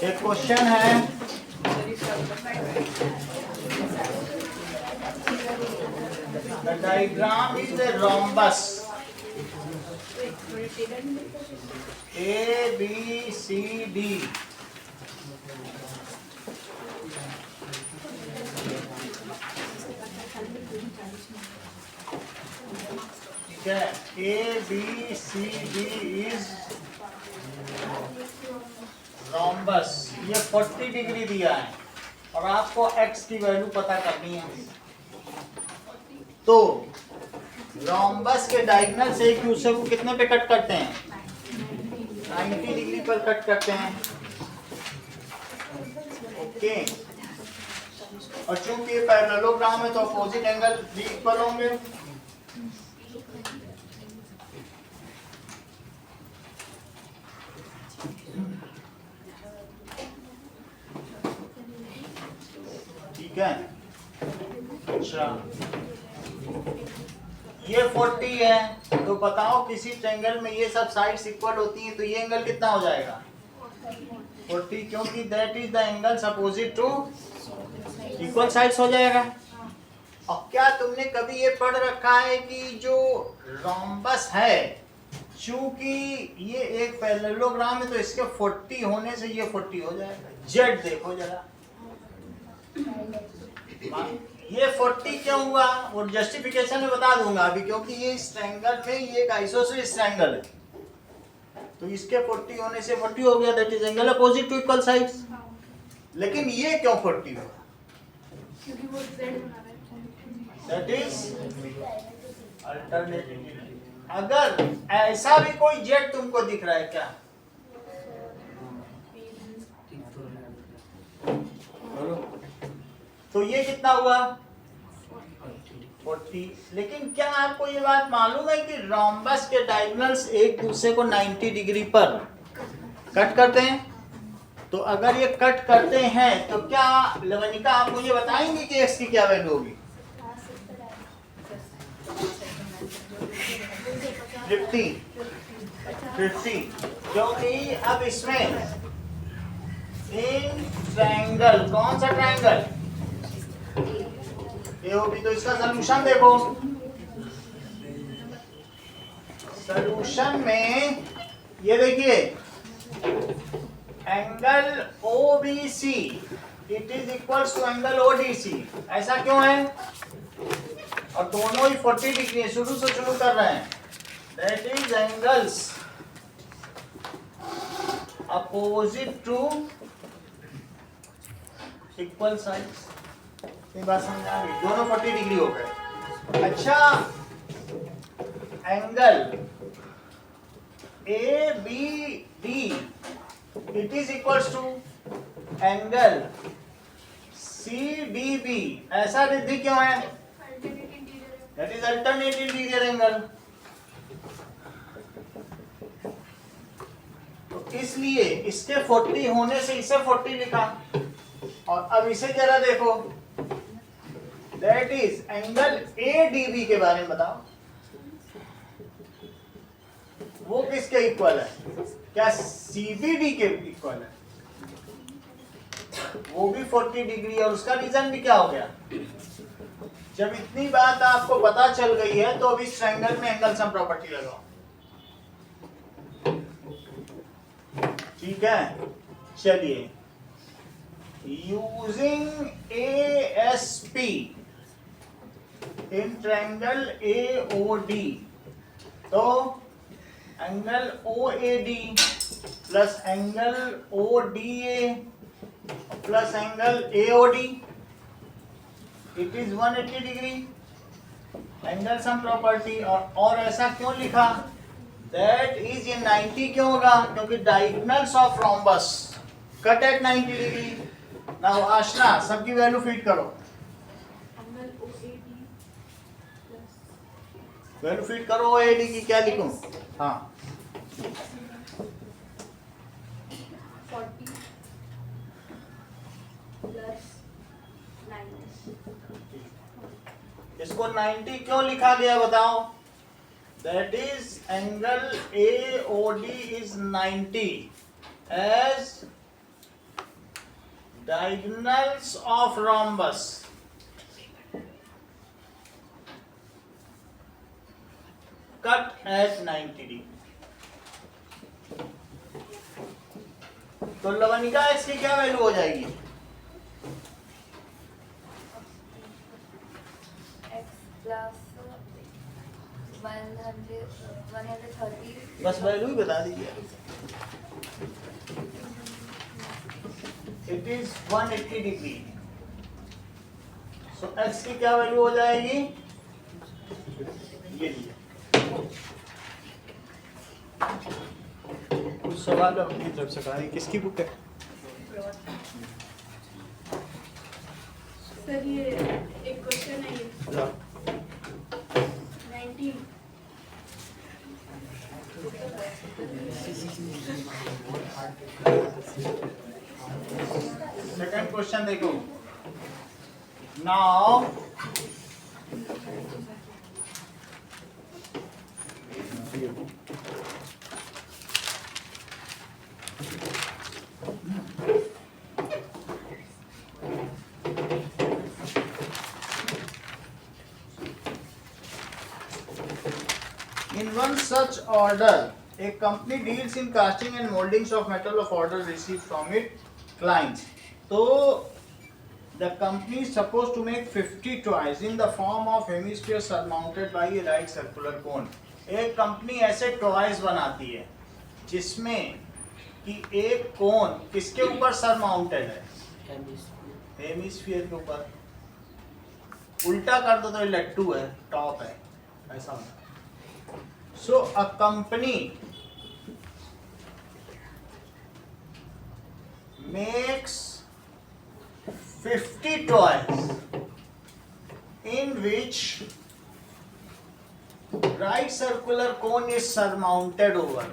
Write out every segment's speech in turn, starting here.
एक क्वेश्चन है, the diagram is a rhombus A B C D. ठीक है, A B C D is rhombus. ये 40 degree दिया है और आपको x की वैल्यू पता करनी है। तो रोम्बस के डायगोनल से एक दूसरे को कितने पे कट करते हैं? 90 डिग्री पर कट करते हैं। ओके, और चूंकि ये पैरेललोग्राम है तो अपोजिट एंगल भी इक्वल होंगे। ठीक है, अच्छा ये 40 है तो बताओ किसी ट्रायंगल में ये सब साइड्स इक्वल होती हैं तो ये एंगल कितना हो जाएगा? 40, क्योंकि that is the angle opposite to equal sides हो जाएगा। और क्या तुमने कभी ये पढ़ रखा है कि जो रोम्बस है, चूंकि ये एक पैरेललोग्राम है तो इसके 40 होने से ये 40 हो जाएगा। जेड देखो जरा, ये 40 क्यों हुआ वो जस्टिफिकेशन में बता दूंगा अभी, क्योंकि ये इस ट्रायंगल में ये एक आइसोसेलेस ट्रायंगल है तो इसके 40 होने से 40 हो गया, that is angle opposite to equal sides. लेकिन ये क्यों 40 हुआ? क्योंकि वो z बना रहा है, दैट इज अल्टरनेटिव। अगर ऐसा भी कोई जेड तुमको दिख रहा है क्या? तो ये कितना हुआ? 40। लेकिन क्या आपको ये बात मालूम है कि रोम्बस के डायगोनल्स एक दूसरे को 90 डिग्री पर कट करते हैं? तो अगर ये कट करते हैं तो क्या लवनिका आप मुझे बताएंगे कि x की क्या वैल्यू होगी? 50, क्योंकि अब इसमें इन ट्रायंगल, कौन सा ट्रायंगल? ये होगी। तो इसका सलूशन देखो, सलूशन में ये देखिए angle OBC it is equal to angle ODC। ऐसा क्यों है? और दोनों ही 40 डिग्री शुरू से शुरू कर रहे हैं, that is angles opposite to equal sides. ये बात समझ आ गई? दोनों 40 डिग्री हो गए। अच्छा, angle ABD it is equal to angle CDB। ऐसा रिद्धि क्यों है? That is alternate interior angle. तो इसलिए इसके 40 होने से इसे 40 लिखा। और अब इसे जरा देखो, दैट इज एंगल ADB के बारे में बताओ, वो किसके इक्वल है? क्या CBD के इक्वल है? वो भी 40 डिग्री। और उसका रीजन भी क्या हो गया? जब इतनी बात आपको पता चल गई है तो अब इस ट्रायंगल में एंगल सम प्रॉपर्टी लगाओ। ठीक है, चलिए, using ASP in triangle AOD, तो angle OAD plus angle ODA plus angle AOD it is 180 degree angle sum property. और ऐसा क्यों लिखा? दैट इज ये 90 क्यों होगा? क्योंकि diagonals of rhombus cut at 90 degree. Now आशना सबकी वैल्यू फीड करो, वैल्यू फीड करो। OAD की क्या लिखूं? हाँ, 40 प्लस 90। इसको 90 क्यों लिखा गया बताओ? that is angle AOD is 90 as diagonals of rhombus cut at 90 degree. तो लवनिका इसकी क्या वैल्यू हो जाएगी? x plus 130. बस वैल्यू ही बता दीजिए. It is 180 degree. So x की क्या वैल्यू हो जाएगी? ये लीजिए. कुछ सवाल अपनी तरफ से कहा. किसकी बुक है? सर ये एक क्वेश्चन है ये 19 सेकंड क्वेश्चन देखो. Now in one such order a company deals in casting and moldings of metal of order received from its clients. So the company is supposed to make 50 toys in the form of hemisphere surmounted by a right circular cone. एक company ऐसे toys बनाती है जिसमें कि एक कोन किसके ऊपर surmounted है? हेमिस्फीयर के ऊपर. उल्टा कर दो तो ये लट्टू है, टॉप है, ऐसा होता है. So a company makes 50 toys in which right circular cone is surmounted over.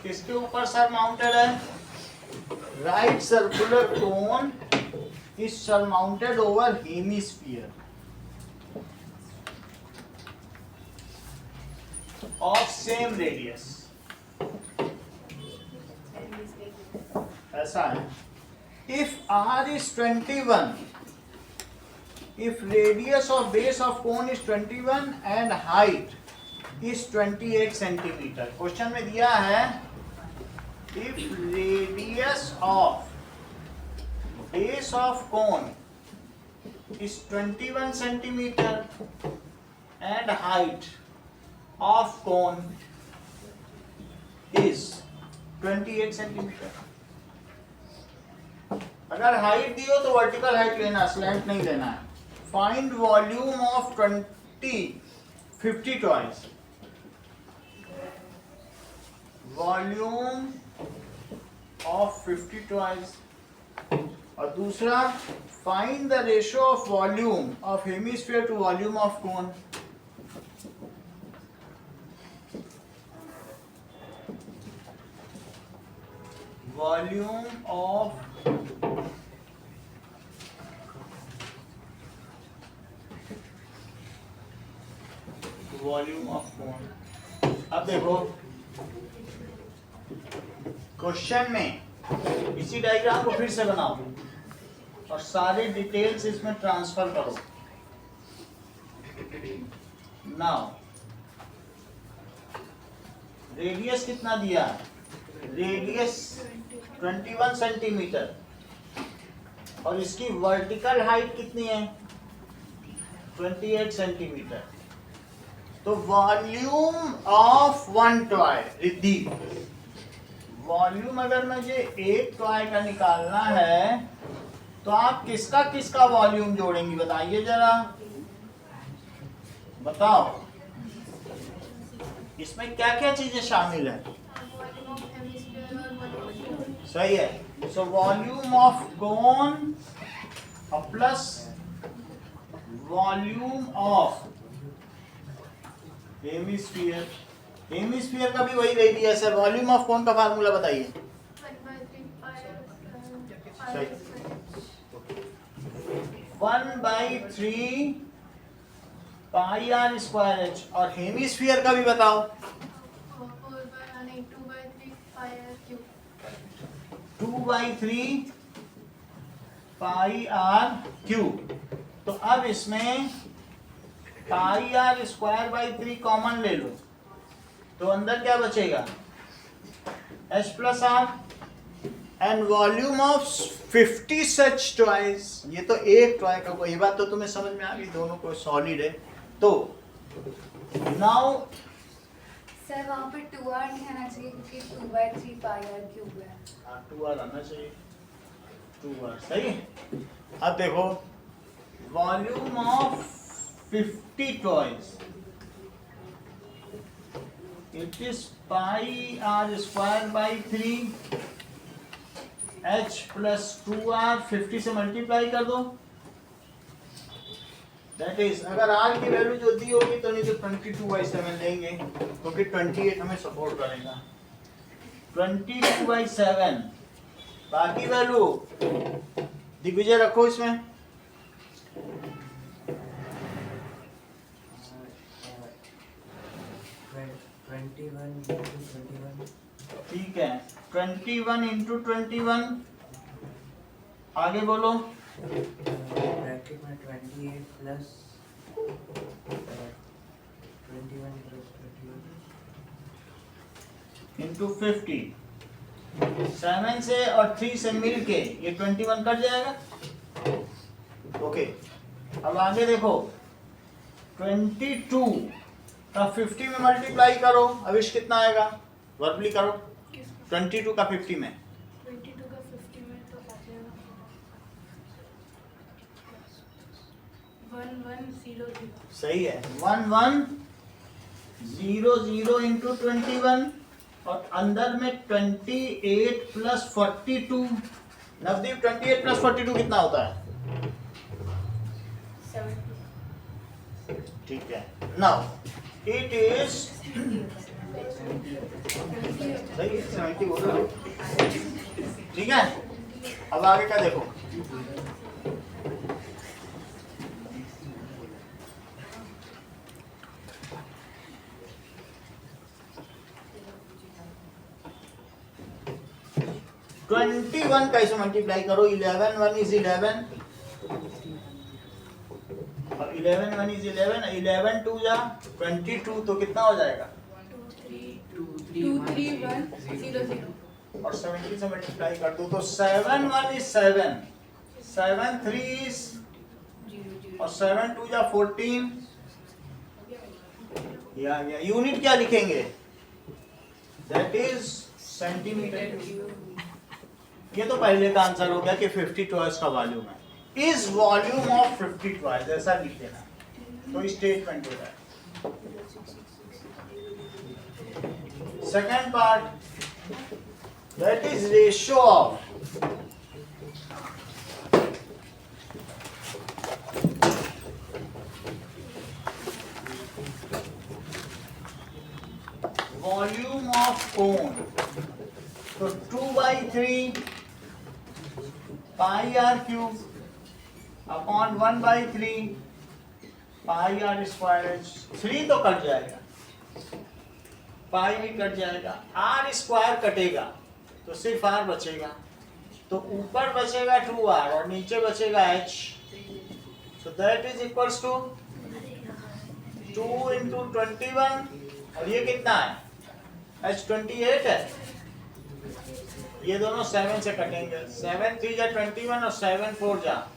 किसके ऊपर सरमाउंटेड है? Right circular cone is surmounted over hemisphere of same radius. ऐसा है. If R is 21, if radius of base of cone is 21 and height is 28 centimeter. Question में दिया है if radius of base of cone is 21 centimeter and height of cone is 28 centimeter. अगर height दी हो तो vertical height लेना, slant नहीं लेना है. Find volume of 50 toys. Volume of 50 toys. और दूसरा find the ratio of volume of hemisphere to volume of cone. Volume of cone. अब देखो क्वेश्चन में इसी डायग्राम को फिर से बनाओ और सारे डिटेल्स इसमें ट्रांसफर करो. नाउ रेडियस कितना दिया? रेडियस 21 सेंटीमीटर और इसकी वर्टिकल हाइट कितनी है? 28 सेंटीमीटर. तो volume of one toy Riddhi, volume अगर मुझे एक टॉय का निकालना है तो आप किसका किसका वॉल्यूम जोड़ेंगी? बताइए जरा, बताओ इसमें क्या क्या चीजें शामिल है? सही है. So volume of cone plus volume of hemisphere. Hemisphere का भी वही रेडियस है. वॉल्यूम ऑफ कोन का फार्मूला बताइए. सही 1/3 पाई आर स्क्वायर एच। और हेमिस्फीयर का भी बताओ। 2/3 पाई आर क्यूब। तो अब इसमें pi r square by 3 common ले लो, तो अंदर क्या बचेगा, h plus r. And volume of 50 such toys. ये तो एक टॉय का, ये बात तो तुम्हें समझ में आ गई, दोनों को सॉलिड है। तो नाउ सर वहाँ पे 2r नहीं आना चाहिए क्योंकि 2/3 पाई r क्यूब है। 2r आना चाहिए, 2r सही है। अब देखो volume of 50 toys, it is pi r square by 3 h plus 2r। 50 से मल्टीप्लाई कर दो, दैट इज, अगर r की वैल्यू जो दी होगी तो नहीं तो 22/7 लेंगे क्योंकि 28 हमें सपोर्ट करेगा। 22/7 बाकी वैल्यू दिग्विजय रखो इसमें। 21 ठीक है, 21 इंटू 21। आगे बोलो। ब्रैकेट में 28 प्लस 21 इंटू 50। 7 से और 3 से मिल के ये 21 कट जाएगा। ओके, अब आगे देखो 22 का 50 में मल्टीप्लाई करो, अविश कितना आएगा, वर्बली करो। 22 का 50 में 22 का 50 में तो आ जाएगा 1100। सही है, 1100 इंटू 21 और अंदर में 28 प्लस 42। नवदीप 28 प्लस 42 कितना होता है? 70। ठीक है, नाउ इट इज सही है, 70 बोल रहा हूं। ठीक है, अब आगे का देखो। ट्वेंटी वन का इसे मल्टीप्लाई करो। 11 1 इज 11 और 11 1 इज 11। 11 2 जा 22 तो कितना हो जाएगा? 23100। और 70 से मल्टीप्लाई कर दो तो 7 1 इज 7, 7 3 इज और 7 2 जा 14। या यूनिट क्या लिखेंगे? That is centimetre. ये तो पहले का आंसर हो गया कि 50 टॉयज का वॉल्यूम है। इज वॉल्यूम ऑफ 50 टॉयज, ऐसा लिख देना तो स्टेटमेंट हो जाए। Second part, that is ratio of volume of cone. तो 2/3 pi r cube upon 1/3 pi r square. 3 तो कट जाएगा, पाई भी कट जाएगा, आर स्क्वायर कटेगा तो सिर्फ आर बचेगा। तो ऊपर बचेगा 2r और नीचे बचेगा h। So that is equals to 2 into 21 और ये कितना है? h 28 है। ये दोनों 7 से कटेंगे, 7 3 जा 21 और 7 4 जा,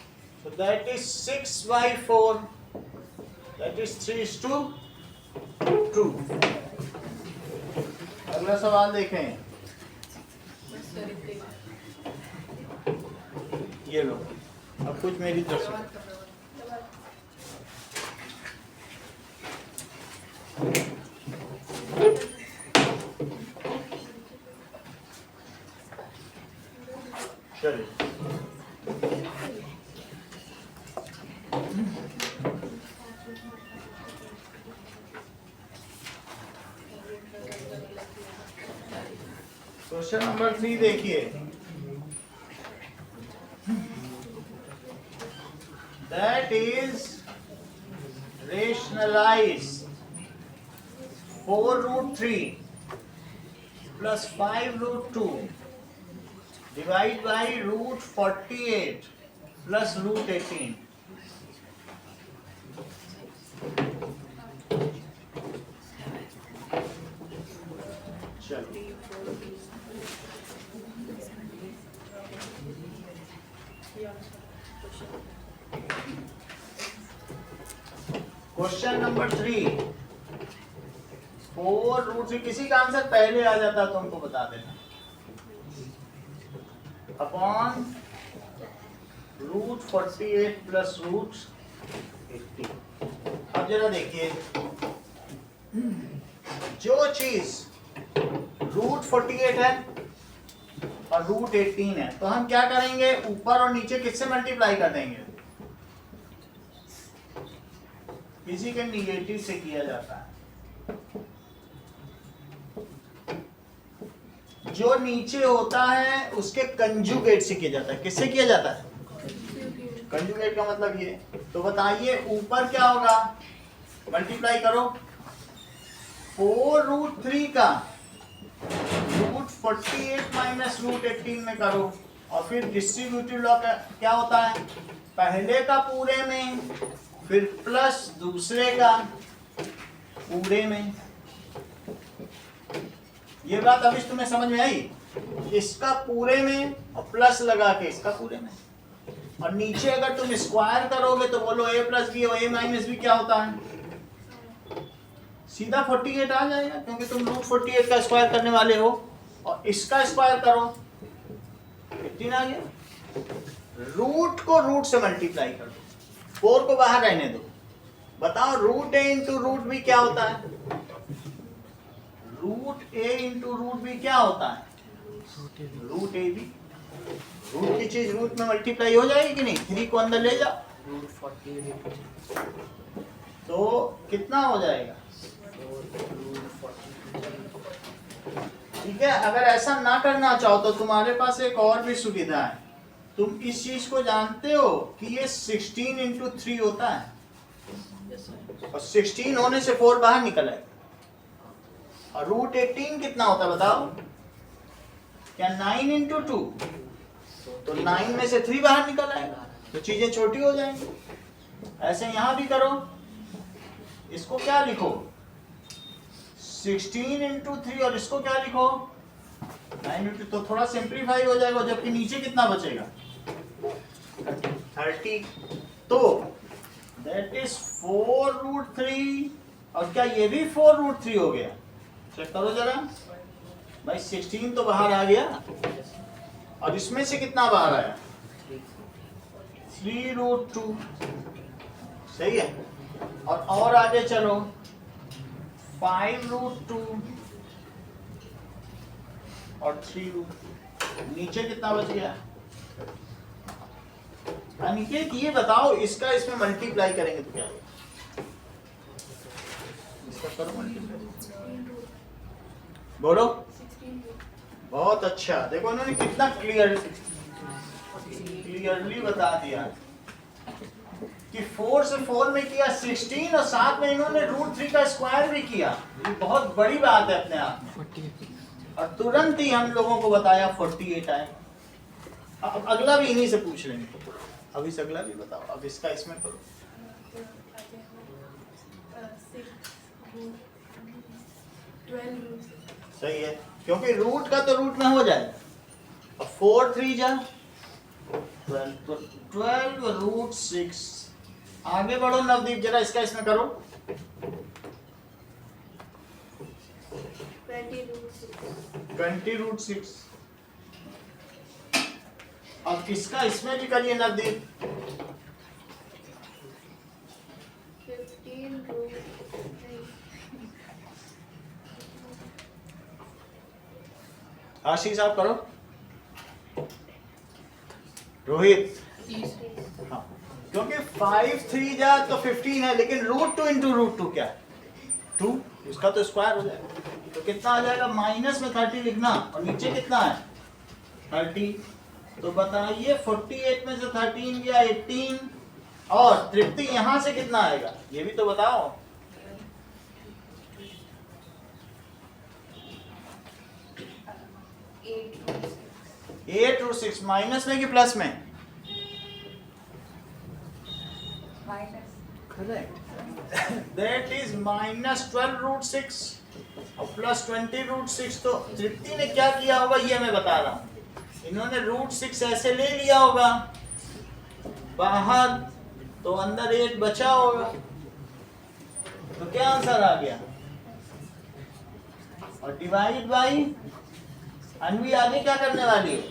so that is 6/4, that is 3:2। अगला सवाल देखें। ये लो, अब कुछ मेरी तरफ से। चलिए क्वेश्चन नंबर 3 देखिए। Analyse 4√3 plus 5√2 divide by √48 plus √18. चलो क्वेश्चन नंबर 3 4√3 किसी का आंसर पहले आ जाता तो हमको बता देना अपॉन √48 प्लस √80। अब जरा देखिए जो चीज √48 है और √18 है तो हम क्या करेंगे ऊपर और नीचे किससे मल्टीप्लाई कर देंगे किसी के निगेटिव से किया जाता है जो नीचे होता है उसके कंजुगेट से किया जाता है किससे किया जाता है कंजुगेट का मतलब ये तो बताइए ऊपर क्या होगा मल्टीप्लाई करो 4√3 का √48 माइनस √18 में करो और फिर डिस्ट्रीब्यूटिव लॉ क्या होता है पहले का पूरे में फिर प्लस दूसरे का पूरे में। ये बात अभी तुम्हें समझ में आई इसका पूरे में और प्लस लगा के इसका पूरे में और नीचे अगर तुम स्क्वायर करोगे तो बोलो a प्लस बी और a माइनस बी क्या होता है सीधा 48 आ जाएगा क्योंकि तुम √48 का स्क्वायर करने वाले हो और इसका स्क्वायर करो 18 आ गया रूट को रूट से मल्टीप्लाई कर दो 4 को बाहर रहने दो बताओ √a इंटू √b क्या होता है √a इंटू √b क्या होता है √ab रूट की चीज रूट में मल्टीप्लाई हो जाएगी कि नहीं 3 को अंदर ले जाओ √48 तो कितना हो जाएगा ठीक है अगर ऐसा ना करना चाहो तो तुम्हारे पास एक और भी सुविधा है तुम इस चीज को जानते हो कि ये 16 इंटू 3 होता है और 16 होने से 4 बाहर निकल आएगा और √18 कितना होता है बताओ क्या 9 इंटू 2 तो 9 में से 3 बाहर निकल आएगा तो चीजें छोटी हो जाएंगी ऐसे यहां भी करो इसको क्या लिखो 16 इंटू 3 और इसको क्या लिखो 9 इंटू तो थोड़ा सिंप्लीफाई हो जाएगा जबकि नीचे कितना बचेगा 30 तो दैट इज 4√3 और क्या ये भी 4√3 हो गया चेक करो जरा भाई 16 तो बाहर आ गया और इसमें से कितना बाहर आया 3√2 सही है और आगे चलो 5√2 और 3√2 नीचे कितना बच गया अनिकेत ये बताओ इसका इसमें मल्टीप्लाई करेंगे तो क्या होगा इसका करो मल्टीप्लाई बोलो बहुत अच्छा देखो इन्होंने कितना क्लियरली बता दिया कि 4 से 4 में किया 16 और साथ में इन्होंने √3 का स्क्वायर भी किया ये बहुत बड़ी बात है अपने आप में और तुरंत ही हम लोगों को बताया 48 आए अब अगला भी इन्हीं से पूछ लेंगे अब इस अगला भी बताओ अब इसका इसमें करो 12 सही है क्योंकि रूट का तो रूट में हो जाएगा अब 4 3 जा 12√6 आगे बढ़ो नवदीप जरा इसका इसमें करो 20√6 अब इसका इसमें भी करिए नवदीप 15√3 आशीष आप करो रोहित हाँ क्योंकि 5 3 जा तो 15 है लेकिन √2 इंटू √2 क्या 2 उसका तो स्क्वायर हो जाएगा तो कितना आ जाएगा माइनस में 30 लिखना और नीचे कितना है 30 तो बताइए 48 में से 13 गया 18 और तृप्ति यहां से कितना आएगा ये भी तो बताओ 8 रूट 6 8 रूट 6 माइनस में कि प्लस में? Minus. Correct, that is minus 12 root 6 और प्लस 20 रूट 6। तो तृप्ति ने क्या किया होगा ये मैं बता रहा हूँ, इन्होंने रूट 6 ऐसे ले लिया होगा बाहर, तो अंदर 8 बचा होगा। तो क्या आंसर आ गया? और डिवाइड बाई अनवी आगे क्या करने वाली है?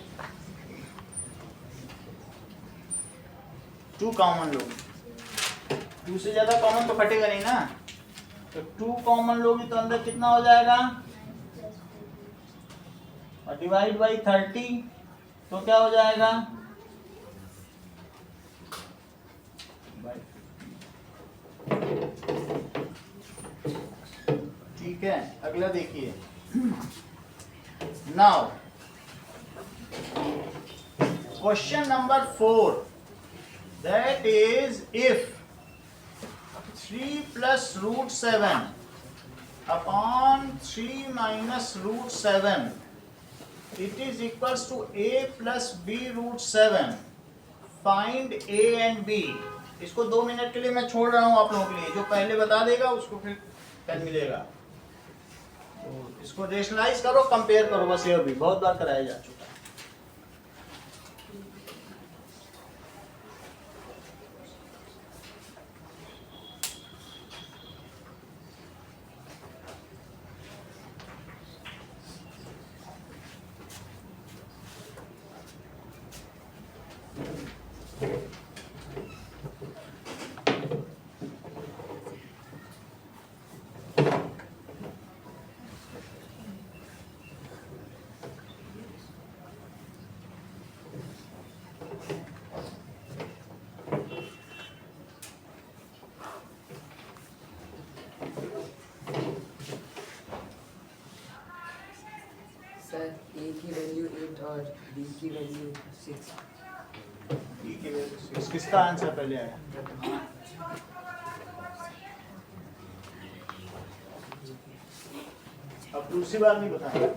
2 कॉमन लोगी, 2 से ज्यादा कॉमन तो कटेगा नहीं ना, तो 2 कॉमन लोगी तो अंदर कितना हो जाएगा? और डिवाइड बाई 30 तो क्या हो जाएगा? ठीक है, अगला देखिए। Now question number 4, that is if 3 plus root 7 upon 3 minus root 7 it is equals to a plus b root 7, find a and b। इसको 2 मिनट के लिए मैं छोड़ रहा हूं आप लोगों के लिए, जो पहले बता देगा उसको फिर कल मिलेगा। तो इसको रेशनलाइज करो, कंपेयर करो, बस ये भी बहुत बार कराया जा चुका है। सर ए की वैल्यू 8 और बी की वैल्यू 6। ठीक है, किसका आंसर पहले आया? अब दूसरी बार नहीं बताया।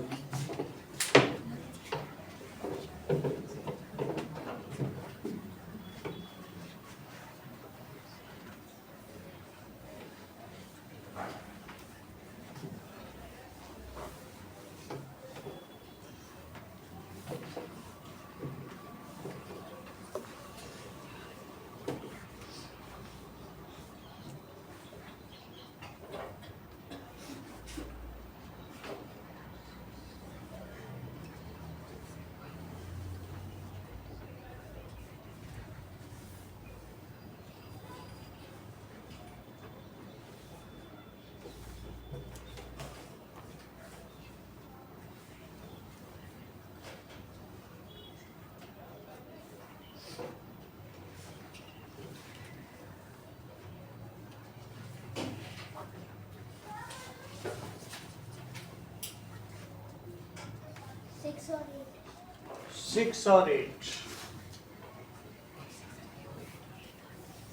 सिक्स और 8,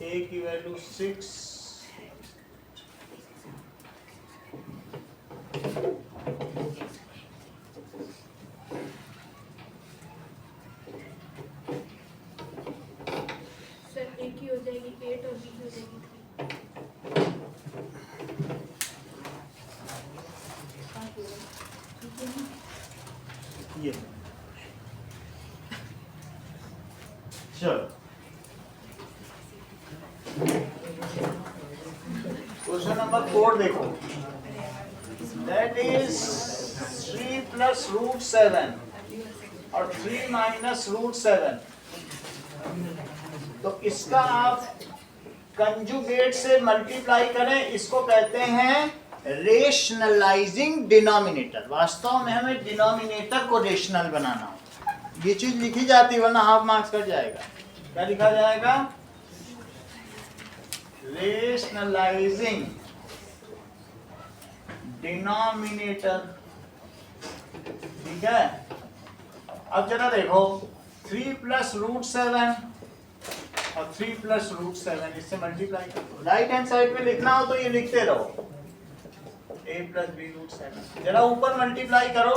ए की वैल्यू 6, सर ए की हो जाएगी 8 और बी की हो जाएगी 3। ये चलो क्वेश्चन नंबर 4 देखो, दैट इज 3 प्लस रूट 7 और 3 माइनस रूट 7। तो इसका आप कंजुगेट से मल्टीप्लाई करें, इसको कहते हैं रेशनलाइजिंग डिनोमिनेटर। वास्तव में हमें डिनोमिनेटर को रेशनल बनाना होता है, ये चीज लिखी जाती है वरना हाफ मार्क्स कट जाएगा। क्या लिखा जाएगा? Rationalising denominator. ठीक है, अब जरा देखो 3 प्लस रूट 7 और 3 प्लस रूट 7 इससे मल्टीप्लाई करो। राइट हैंड साइड में लिखना हो तो ये लिखते रहो, a प्लस बी रूट 7। जरा ऊपर मल्टीप्लाई करो,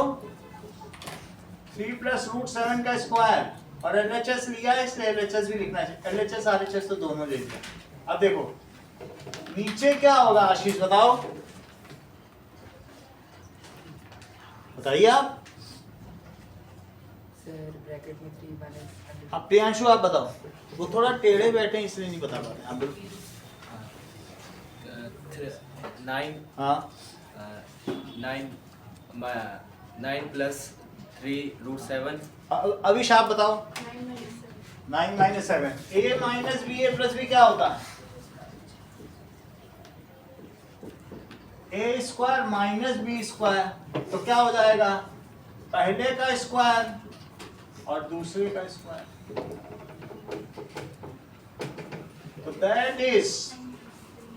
3 प्लस रूट 7 का स्क्वायर और LHS लिया है इसलिए LHS भी लिखना चाहिए। LHS RHS तो दोनों ले लिया। अब देखो नीचे क्या होगा आशीष बताओ, बताइए आप। सर ब्रैकेट में 3 माइनस अब प्रियांशु आप बताओ, वो थोड़ा टेढ़े बैठे हैं इसलिए नहीं बता पा रहे। आप बोलो। 9 हाँ 9 प्लस 3 रूट 7 अविश आप बताओ। 9 minus 7 a minus b a plus b क्या होता है? A square minus b square, तो क्या हो जाएगा? पहले का स्क्वायर और दूसरे का स्क्वायर, तो दैट इज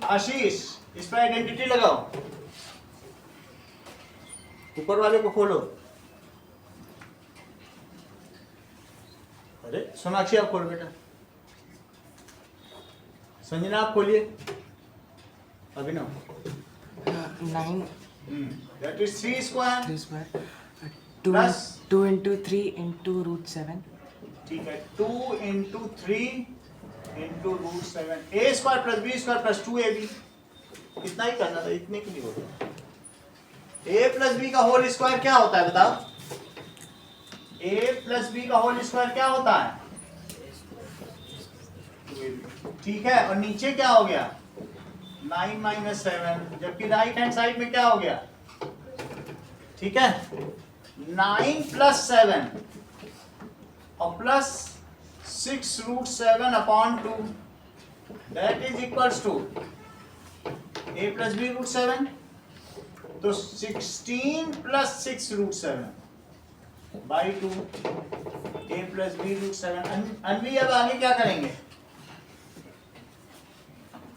आशीष इस पर आइडेंटिटी लगाओ, ऊपर वाले को खोलो। अरे सोनाक्षी आप खोलो बेटा, संजना आप खोलिए, अभिनव 9 that is 3 square 3 square Plus? 2 into 3 into root 7 ठीक है 2 into 3 into root 7 a square plus b square plus 2ab, इतना ही करना था, इतने के लिए होता है। a प्लस बी का होल स्क्वायर क्या होता है बताओ? a प्लस बी का होल स्क्वायर क्या होता है? ठीक है, और नीचे क्या हो गया? 9 माइनस 7, जबकि राइट हैंड साइड में क्या हो गया? ठीक है 9 प्लस 7 और plus 6 root 7 upon 2 that is equals to a plus b root 7, तो 16 plus 6 root 7 by 2 a plus b root 7। Anvi अब आगे क्या करेंगे?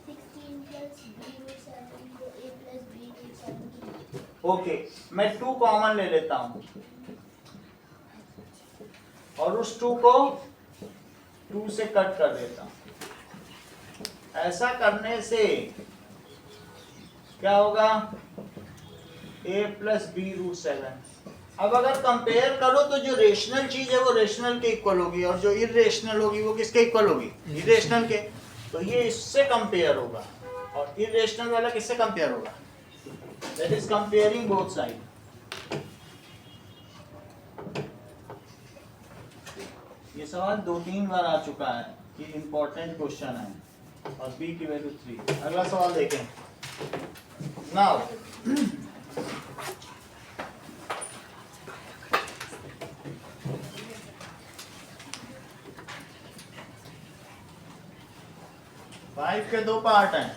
16 plus b root 7 को a plus b root 7 की ओके मैं 2 कॉमन ले लेता हूं और उस 2 को 2 से कट कर देता हूं। ऐसा करने से क्या होगा? a plus b root 7। अब अगर कंपेयर करो तो जो रेशनल चीज है वो रेशनल के इक्वल होगी और जो इरेशनल होगी वो किसके इक्वल होगी? इरेशनल के। तो ये इससे कंपेयर होगा और इरेशनल वाला किससे कंपेयर होगा? That is comparing both side. ये सवाल 2-3 बार आ चुका है कि इंपॉर्टेंट क्वेश्चन है और b की वैल्यू 3। अगला सवाल देखें नाउ। 5 के 2 पार्ट हैं,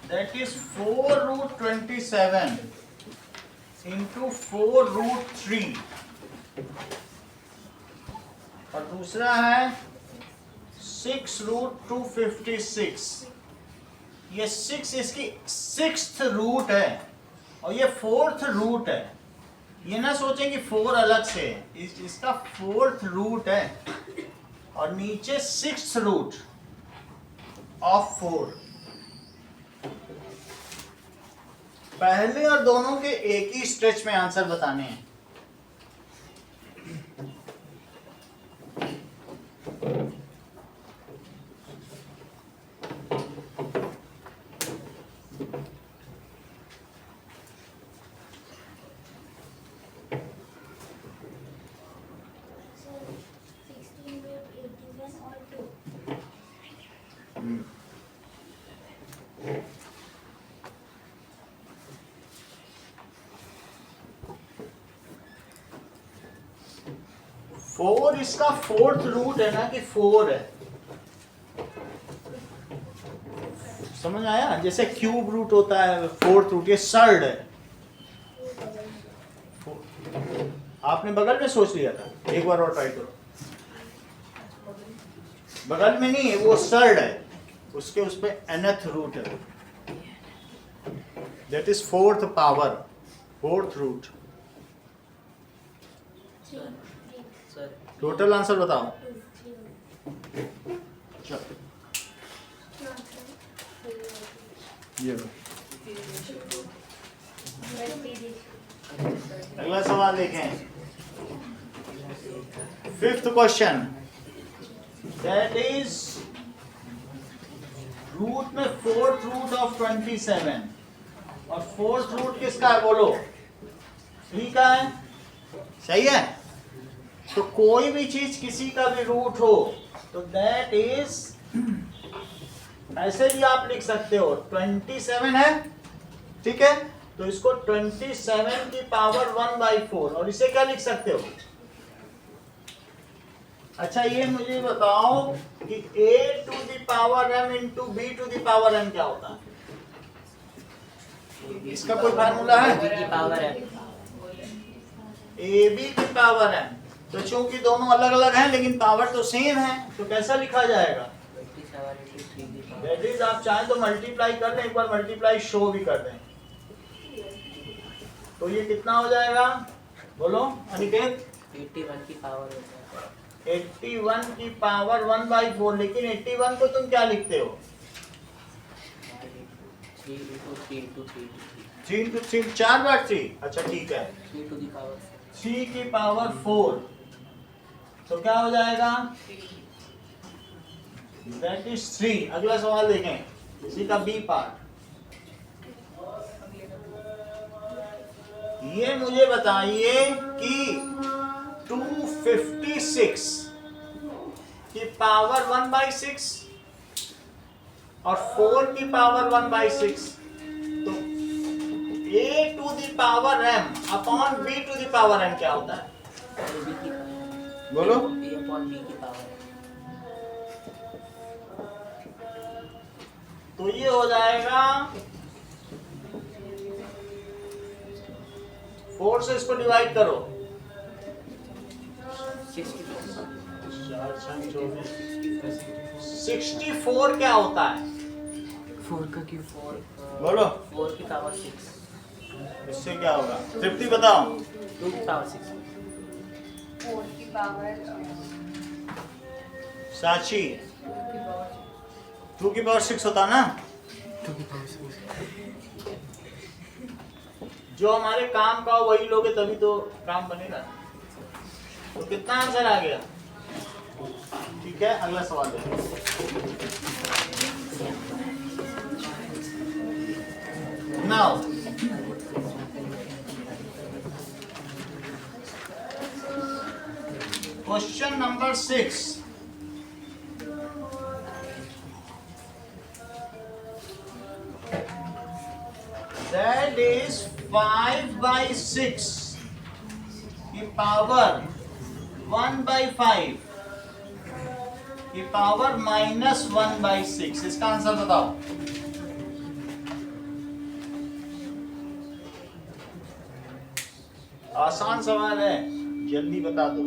that is 4 root 27 into 4 root 3 और दूसरा है 6 रूट 256। ये 6 इसकी 6th रूट है और ये 4th रूट है। ये ना सोचें कि 4 अलग से है, इसका 4th रूट है और नीचे 6th रूट ऑफ 4। पहले और दोनों के एक ही स्ट्रेच में आंसर बताने हैं। सर 16 root 81 और 2 4 इसका 4th रूट है ना कि 4 है, समझ आया? जैसे क्यूब रूट होता है 4th रूट, ये सर्ड है। आपने बगल में सोच लिया था, एक बार और ट्राई करो। बगल में नहीं है, वो सर्ड है, उसके उस पे nth रूट है, that is 4th power, 4th root. Sir total answer बताओ। चलो ये लो। अगला सवाल देखें। Fifth question, that is root में फोर्थ रूट ऑफ 27 और फोर्थ रूट किसका है बोलो? 3 का है, सही है। तो कोई भी चीज किसी का भी रूट हो तो दैट इज, ऐसे भी आप लिख सकते हो 27 है, ठीक है, तो इसको 27 की पावर 1/4, और इसे क्या लिख सकते हो? अच्छा ये मुझे बताओ कि a to the power m into b to the power n क्या होता है? इसका कोई फार्मूला है? b की पावर है ab की पावर m, तो चूंकि दोनों अलग अलग हैं लेकिन पावर तो सेम है, तो कैसा लिखा जाएगा? 27 into 3 की पावर दैट इज, आप चाहें तो मल्टीप्लाई कर दें, एक बार मल्टीप्लाई शो भी कर दें, तो ये कितना हो जाएगा बोलो अनिकेत? 81 की पावर होता है 81 की पावर 1/4, लेकिन 81 को तुम क्या लिखते हो? 3 into 3 into 3 3 into 3, 4 बार 3, अच्छा ठीक है, 3 to the power 3 की पावर 4, तो क्या हो जाएगा? That is 3। अगला सवाल देखें, इसी का बी पार्ट। ये मुझे बताइए कि 256 की पावर 1/6 और 4 की पावर 1/6, तो a to the power m upon b to the power n क्या होता है? b की पावर बोलो। a upon b की पावर तो ये हो जाएगा 4 से इसको डिवाइड करो, 64 क्या होता है? 4 का क्यूब 4 बोलो 4 की पावर 6 इससे क्या होगा? 50 बताओ। 2 की पावर 6 4 की पावर साची 2 की पावर 6 होता ना? 2 की पावर 6। जो हमारे काम का हो वही लोगे तभी तो काम बनेगा। तो कितना आंसर आ गया? ठीक है, अगला सवाल देखो। Now question number 6, that is 5/6 की पावर 1/5 की पावर -1/6, इसका आंसर बताओ। आसान सवाल है, जल्दी बता दो।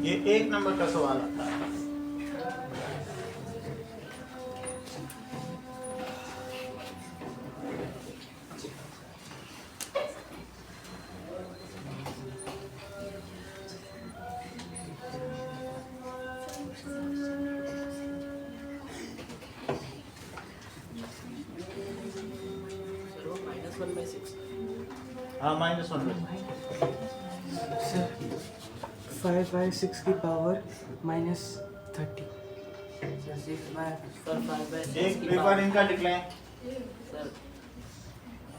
ये 1 नंबर का सवाल आता है। -1/6 हाँ -1 सर 5/6 की पावर -30। सर 5/6 एक की पेपर पावर इनका लिख लें। सर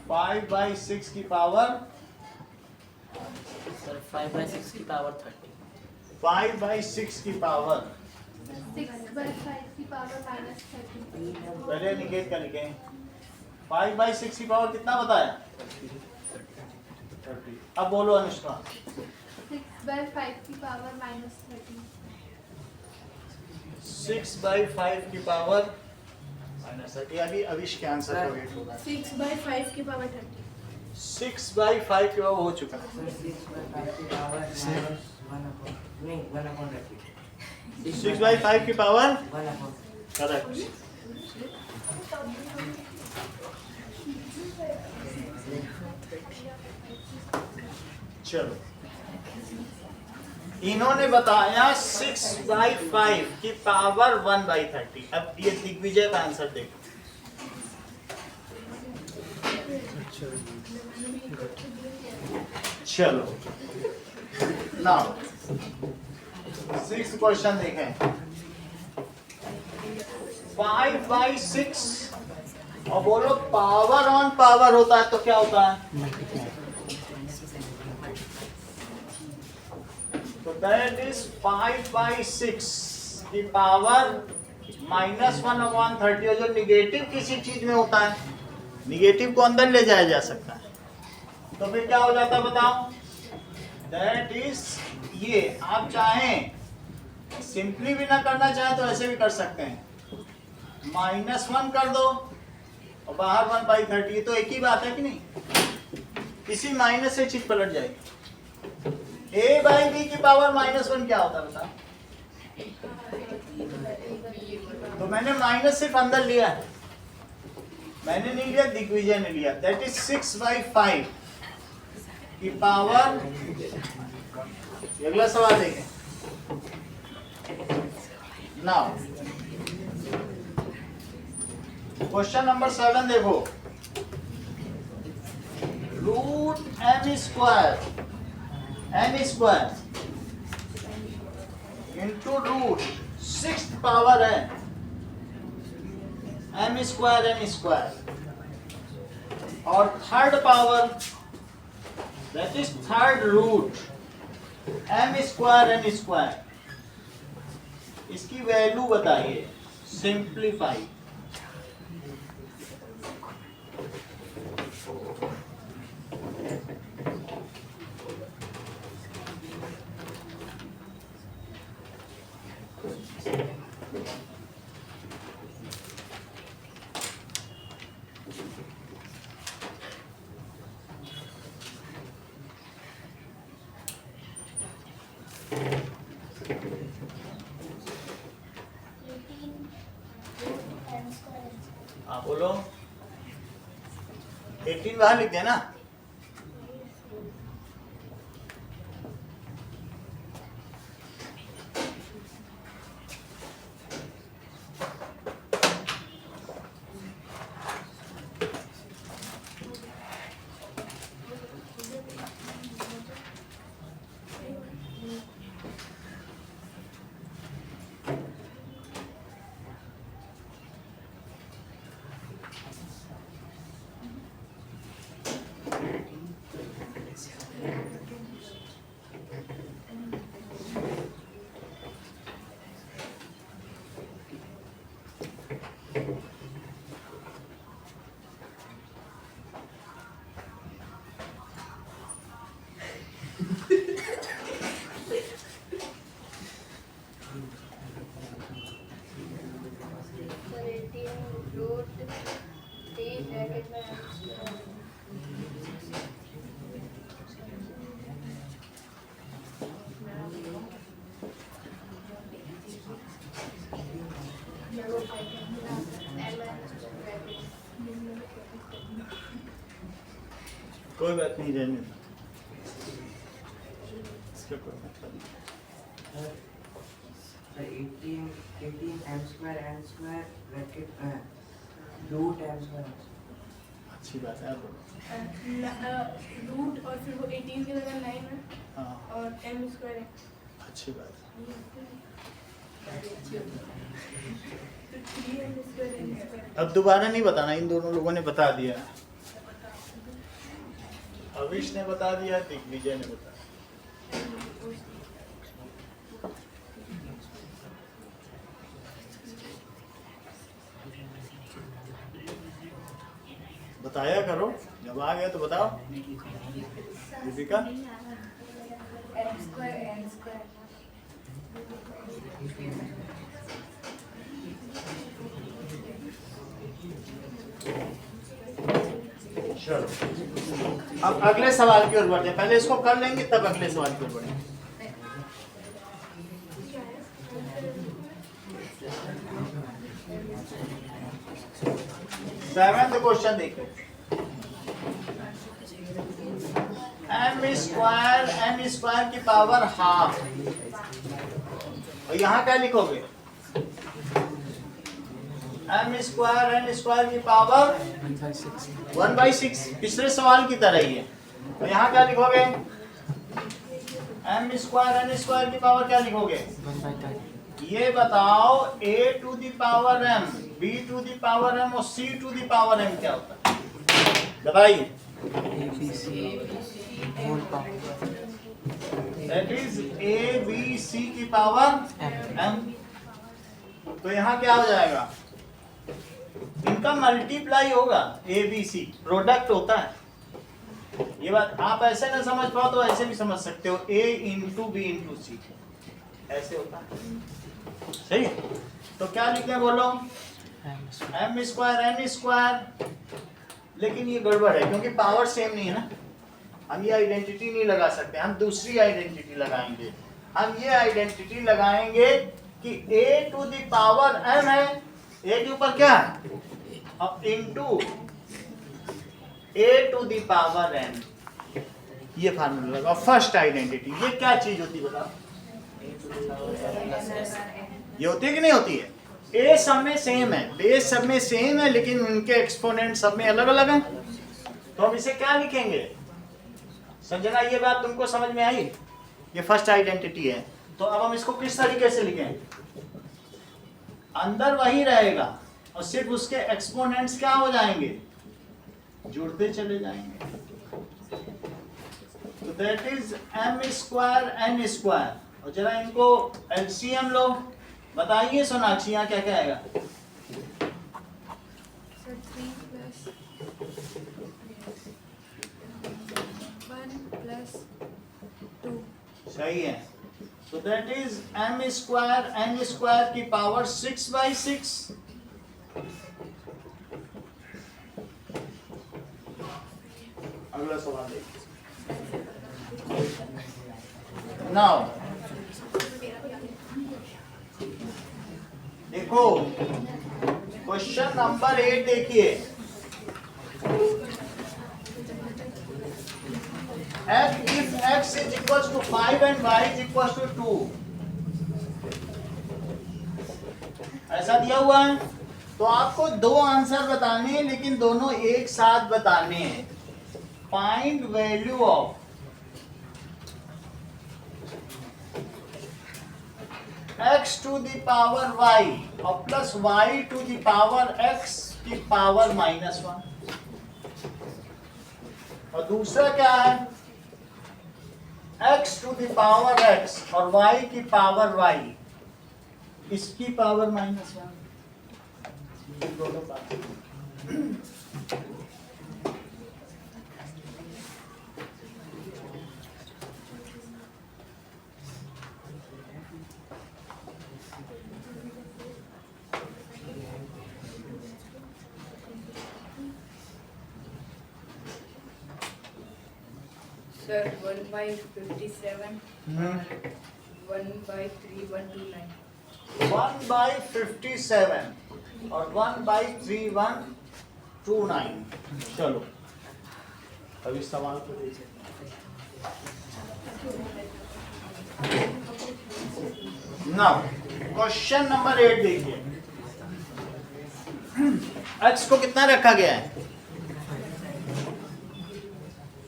5/6 की पावर 5/6 की पावर 30 5/6 की पावर 6/5 की पावर -30। पहले निकेत का लिखें। 5/6 की पावर कितना बताया? 30। अब बोलो अनुष्का। 6/5 की पावर -30। 6/5 की पावर -30। अभी अविश के आंसर का वेट होगा। 6/5 की पावर 30। 6/5 की पावर हो चुका है। सर 6/5 की पावर 1/30 6/5 की पावर 1/30 करेक्ट। चलो, इन्होंने बताया 6/5 की पावर 1/30। अब ये दिग्विजय का आंसर देखो। चलो नाउ 6th क्वेश्चन देखें। 5/6 और बोलो पावर ऑन पावर होता है तो क्या होता है? तो दैट इज 5/6 की पावर -1/30। और जो निगेटिव किसी चीज में होता है, निगेटिव को अंदर ले जाया जा सकता है, तो फिर क्या हो जाता है बताओ? दैट इज ये। आप चाहें सिंपली भी ना करना चाहें तो ऐसे भी कर सकते हैं, -1 कर दो और बाहर 1/30। तो एक ही बात है कि नहीं? इसी माइनस से चीज पलट जाएगी। a/b की पावर -1 क्या होता है बता? तो मैंने माइनस सिर्फ अंदर लिया है, मैंने नहीं लिया, दिग्विजय ने लिया। दैट इज 6/5 की पावर। अगला सवाल देखें। नाउ क्वेश्चन नंबर 7 देखो। √m² n² into root 6th power है m² n², और third power that is third root m² n²। इसकी वैल्यू बताइए, सिंप्लीफाई। आप बोलो। 18 बाहर लिख देना। कोई बात नहीं, रहने दो, इसका कोई मतलब नहीं। 18 m² n² bracket root m²। अच्छी बात है, आप बोलो। रूट और फिर वो 18 की जगह 9 है हाँ, और m² है। अच्छी बात है। तो 3m²। अब दोबारा नहीं बताना, इन दोनों लोगों ने बता दिया। अविश ने बता दिया, दिग्विजय ने बताया। बताया करो, जब आ गया तो बताओ। Deepika, m² n²। चलो अब अगले सवाल की ओर बढ़ते हैं। पहले इसको कर लेंगे तब अगले सवाल की ओर बढ़ेंगे। 7th क्वेश्चन देखो, m स्क्वायर की पावर हाफ, और यहाँ क्या लिखोगे? m स्क्वायर की पावर 1/6, पिछले सवाल की तरह ही है। तो यहाँ क्या लिखोगे? m स्क्वायर की पावर क्या लिखोगे? 1/30. ये बताओ a to the power m, b to the power m और c to the power m क्या होता है? बताइए। ABC whole power that is a b c की पावर m। तो यहाँ क्या हो जाएगा? इनका मल्टीप्लाई होगा, a b c प्रोडक्ट होता है। ये बात आप ऐसे ना समझ पाओ तो ऐसे भी समझ सकते हो, a इंटू बी इंटू सी, ऐसे होता है। सही, तो क्या लिखें बोलो? m स्क्वायर n स्क्वायर, लेकिन ये गड़बड़ है क्योंकि पावर सेम नहीं है ना। हम ये आइडेंटिटी नहीं लगा सकते, हम दूसरी आइडेंटिटी लगाएंगे। हम ये आइडेंटिटी लगाएंगे कि a to the power m है, a के ऊपर क्या है और into a to the power n, ये फार्मूला लगा। फर्स्ट आइडेंटिटी, ये क्या चीज होती है बताओ? ये होती है कि नहीं होती है? a सब में सेम है, बेस सब में सेम है, लेकिन उनके एक्सपोनेंट सब में अलग अलग हैं। तो हम इसे क्या लिखेंगे? संजना, ये बात तुमको समझ में आई? ये फर्स्ट आइडेंटिटी है। तो अब हम इसको किस तरीके से लिखें? अंदर वही रहेगा और सिर्फ उसके एक्सपोनेंट्स क्या हो जाएंगे? जुड़ते चले जाएंगे। तो that is m square n square, और जरा इनको एलसीएम लो। बताइए सोनाक्षी, यहाँ क्या क्या आएगा? सर 3 + 1 + 2। सही है। तो that is m square n square की पावर 6/6। अगला सवाल देखिए। नाउ देखो क्वेश्चन नंबर 8 देखिए। if x is equals to 5 and y is equals to 2, ऐसा दिया हुआ है। तो आपको दो आंसर बताने हैं, लेकिन दोनों एक साथ बताने हैं। Find value of x to the power y और plus y to the power x की पावर -1। और दूसरा क्या है? x to the power x और y की पावर y, इसकी पावर -1। दोनों पावर। Sir, 1/57 1/3129. 1/57 और 1/3129। चलो अभी सवाल को देखिए। नाउ क्वेश्चन नंबर 8 देखिए। x को कितना रखा गया है?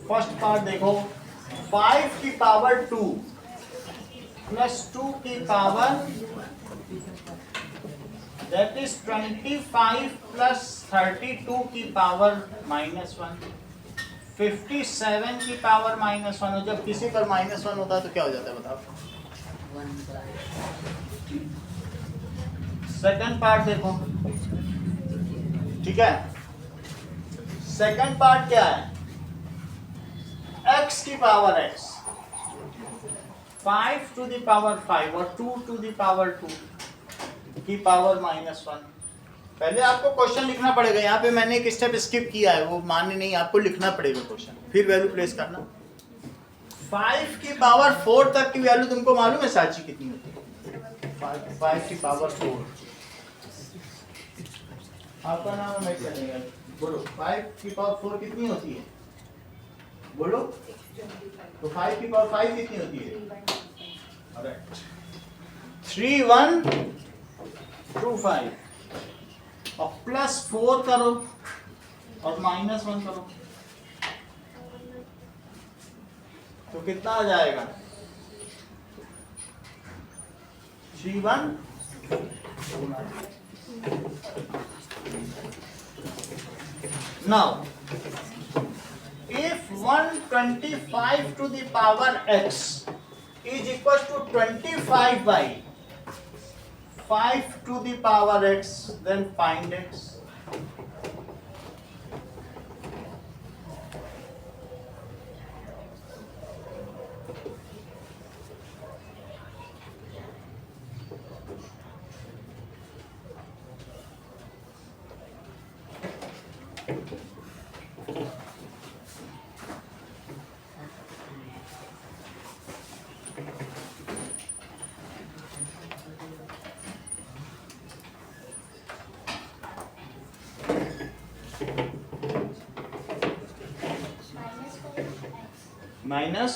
फर्स्ट पार्ट देखो, 5 की पावर 2 प्लस 2 की पावर दैट इज 25 प्लस 32 की पावर -1, 57 की पावर -1। और जब किसी पर -1 होता है तो क्या हो जाता है बताओ? 1/2. सेकंड पार्ट देखो, ठीक है। सेकंड पार्ट क्या है? x की power x, 5 to the power 5 और 2 टू द पावर 2 की पावर -1। पहले आपको क्वेश्चन लिखना पड़ेगा। यहाँ पे मैंने एक स्टेप स्किप किया है, वो मान्य नहीं, आपको लिखना पड़ेगा क्वेश्चन, फिर वैल्यू प्लेस करना। 5 की पावर 4 तक की वैल्यू तुमको मालूम है साची कितनी होती है? 5 की पावर 4। आपका नाम मैं चलेगा। बोलो 5 की पावर 4 कितनी होती है? बोलो। तो 5 की पावर 5 कितनी होती है? राइट। 3 1 2 5 और +4 करो और -1 करो तो कितना आ जाएगा? 3 1 Now, if 125 to the power x is equal to 25 by 5 to the power x, then find x. Minus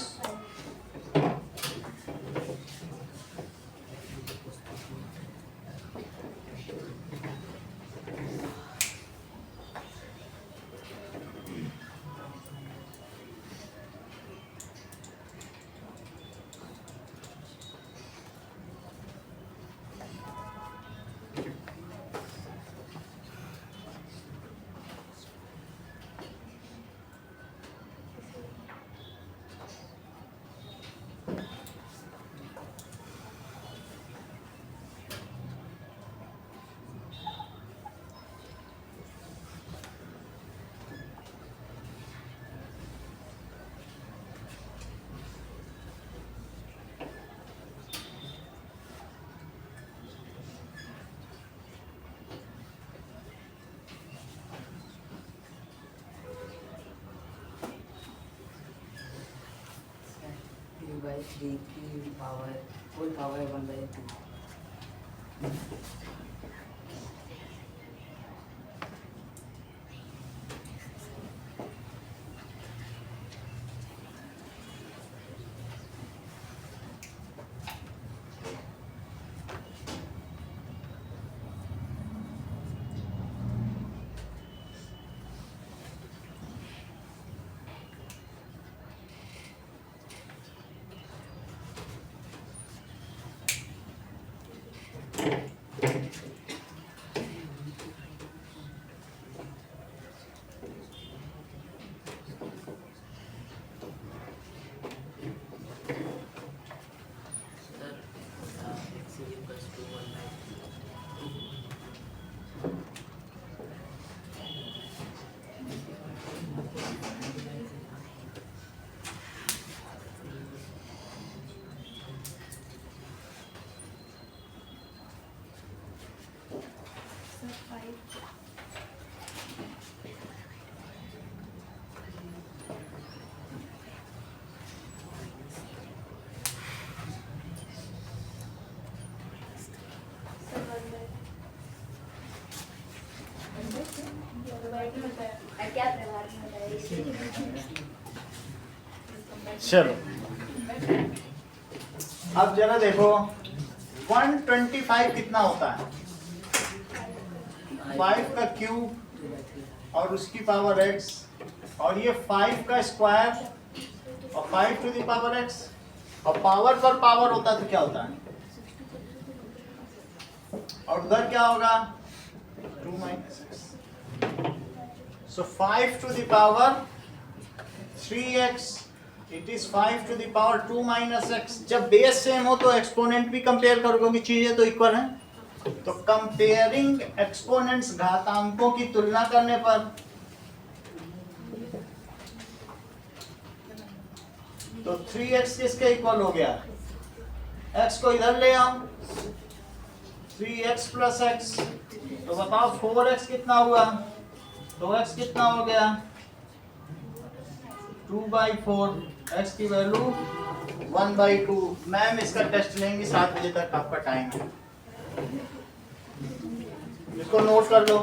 by 3 की power whole power 1/2. क्या व्यवहार में होता है चलो अब जरा देखो 125 कितना होता है? 5 का क्यूब और उसकी पावर x और ये 5 का स्क्वायर और 5 टू द पावर x और पावर पर पावर होता तो क्या होता है? और उधर क्या होगा? 2 minus x. So 5 to the power 3x, it is 5 to the power 2 minus x. जब बेस सेम हो तो एक्सपोनेंट भी कंपेयर करो क्योंकि चीजें तो इक्वल हैं। तो कंपेयरिंग एक्सपोनेंट्स घातांकों की तुलना करने पर तो 3x किसके इक्वल हो गया? x को इधर ले आओ 3x plus x तो बताओ 4x कितना हुआ? तो x कितना हो गया? 2/4 x की वैल्यू 1/2। मैम इसका टेस्ट लेंगी 7 बजे तक आपका टाइम है, इसको नोट कर लो।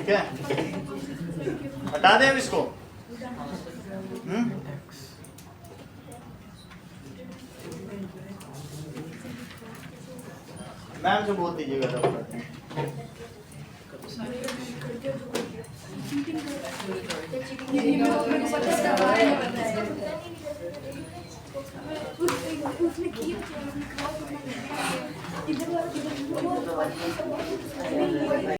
ठीक है, हटा दें अब इसको। मैम से बोल दीजिएगा तब करते हैं। उसने किया